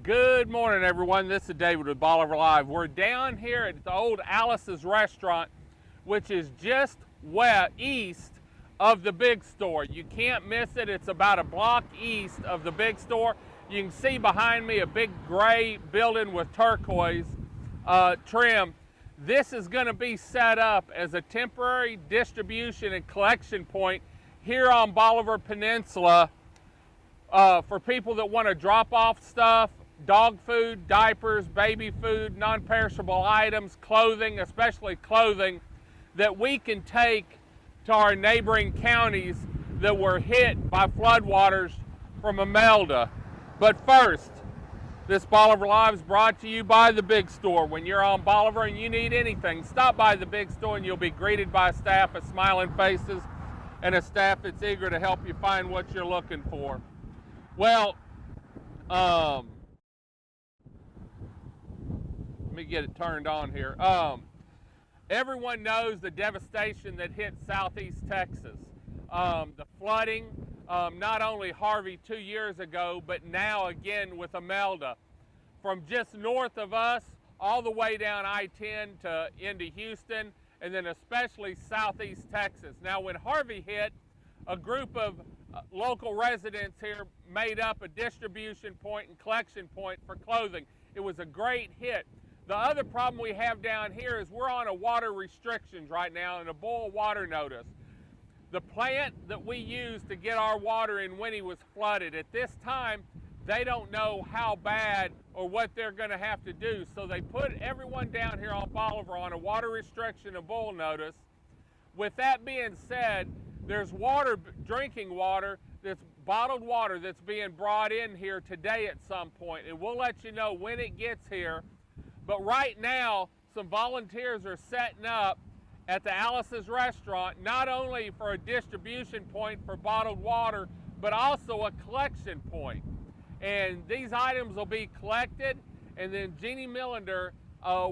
Good morning, everyone. This is David with Bolivar Live. We're down here at the old Alice's restaurant, which is just east of the big store. You can't miss it. It's about a block east of the big store. You can see behind me a big gray building with turquoise trim. This is going to be set up as a temporary distribution and collection point here on Bolivar Peninsula for people that want to drop off stuff, dog food, diapers, baby food, non-perishable items, clothing, especially clothing, that we can take to our neighboring counties that were hit by floodwaters from Imelda. But first, this Bolivar Live is brought to you by the big store. When you're on Bolivar and you need anything, stop by the big store and you'll be greeted by a staff of smiling faces and a staff that's eager to help you find what you're looking for. Well, let me get it turned on here. Everyone knows the devastation that hit southeast Texas. The flooding, not only Harvey 2 years ago, but now again with Imelda. From just north of us, all the way down I-10 to into Houston, and then especially southeast Texas. Now when Harvey hit, a group of local residents here made up a distribution point and collection point for clothing. It was a great hit. The other problem we have down here is we're on a water restrictions right now and a boil water notice. The plant that we use to get our water in Winnie was flooded. At this time, they don't know how bad or what they're going to have to do. So they put everyone down here on Bolivar on a water restriction and boil notice. With that being said, there's water, drinking water, that's bottled water that's being brought in here today at some point, and we'll let you know when it gets here. But right now, some volunteers are setting up at the Alice's restaurant, not only for a distribution point for bottled water, but also a collection point. And these items will be collected, and then Jeannie Millender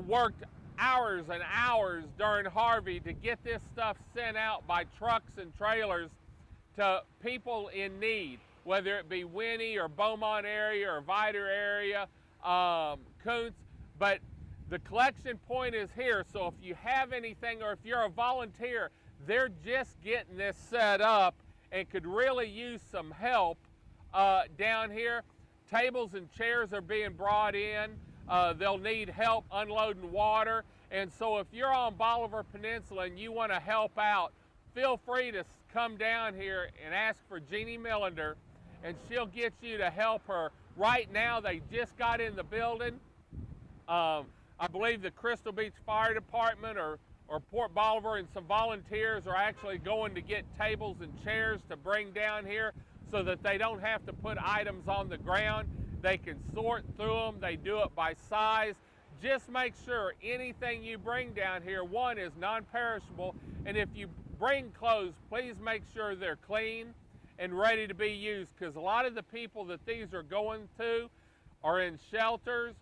worked hours and hours during Harvey to get this stuff sent out by trucks and trailers to people in need, whether it be Winnie or Beaumont area or Vidor area, Kuntz. But the collection point is here, so if you have anything or if you're a volunteer, they're just getting this set up and could really use some help down here. Tables and chairs are being brought in. They'll need help unloading water. And so if you're on Bolivar Peninsula and you want to help out, feel free to come down here and ask for Jeannie Millender, and she'll get you to help her. Right now, they just got in the building. I believe the Crystal Beach Fire Department or Port Bolivar and some volunteers are actually going to get tables and chairs to bring down here so that they don't have to put items on the ground. They can sort through them. They do it by size. Just make sure anything you bring down here, one, is non-perishable, and if you bring clothes, please make sure they're clean and ready to be used, because a lot of the people that these are going to are in shelters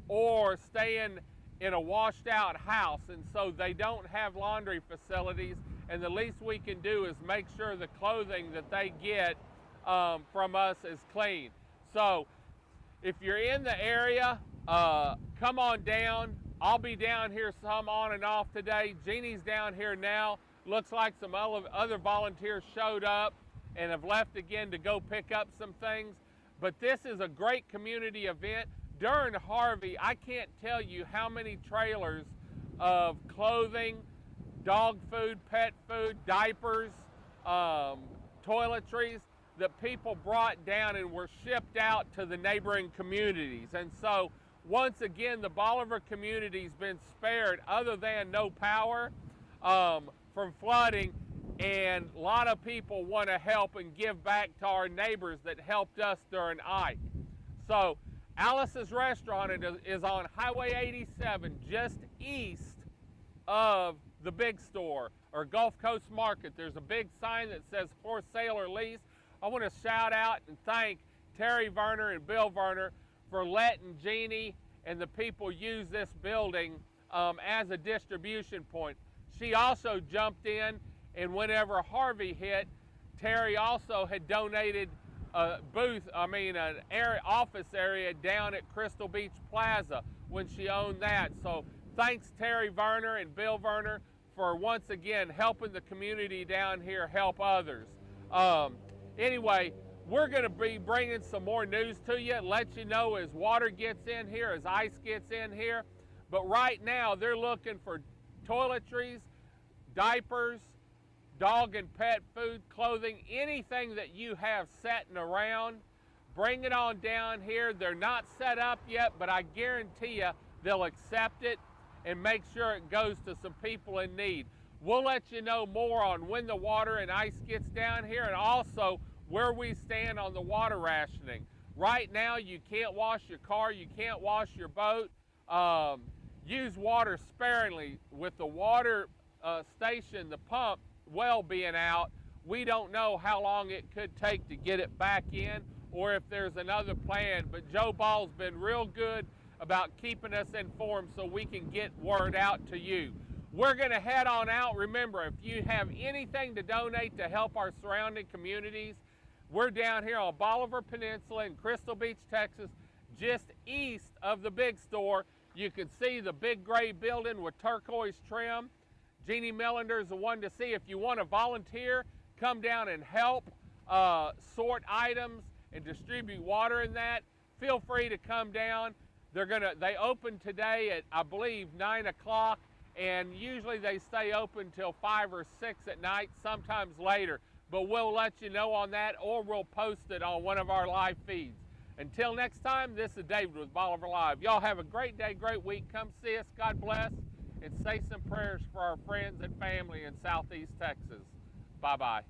or staying in a washed out house, and so they don't have laundry facilities, and the least we can do is make sure the clothing that they get from us is clean. So if you're in the area, come on down. I'll be down here some on and off today. Jeannie's down here now. Looks like some other volunteers showed up and have left again to go pick up some things. But this is a great community event. During Harvey, I can't tell you how many trailers of clothing, dog food, pet food, diapers, toiletries that people brought down and were shipped out to the neighboring communities. And so once again, the Bolivar community's been spared, other than no power, from flooding, and a lot of people want to help and give back to our neighbors that helped us during Ike. So Alice's restaurant is on Highway 87, just east of the big store or Gulf Coast Market. There's a big sign that says for sale or lease. I want to shout out and thank Terry Werner and Bill Werner for letting Jeannie and the people use this building as a distribution point. She also jumped in, and whenever Harvey hit, Terry also had donated office area down at Crystal Beach Plaza when she owned that. So thanks Terry Verner and Bill Verner for once again helping the community down here help others. Anyway, we're going to be bringing some more news to you, let you know as water gets in here, as ice gets in here. But right now, they're looking for toiletries, diapers, dog and pet food, clothing, anything that you have sitting around. Bring it on down here. They're not set up yet, but I guarantee you they'll accept it and make sure it goes to some people in need. We'll let you know more on when the water and ice gets down here, and also where we stand on the water rationing. Right now, you can't wash your car, you can't wash your boat. Use water sparingly. With the water station, the pump well being out, we don't know how long it could take to get it back in or if there's another plan, but Joe Ball's been real good about keeping us informed so we can get word out to you. We're going to head on out. Remember, if you have anything to donate to help our surrounding communities, we're down here on Bolivar Peninsula in Crystal Beach, Texas, just east of the big store. You can see the big gray building with turquoise trim. Jeannie Millender is the one to see. If you want to volunteer, come down and help sort items and distribute water in that. Feel free to come down. They open today at, I believe, 9 o'clock, and usually they stay open till 5 or 6 at night, sometimes later. But we'll let you know on that, or we'll post it on one of our live feeds. Until next time, this is David with Bolivar Live. Y'all have a great day, great week. Come see us. God bless. And say some prayers for our friends and family in Southeast Texas. Bye-bye.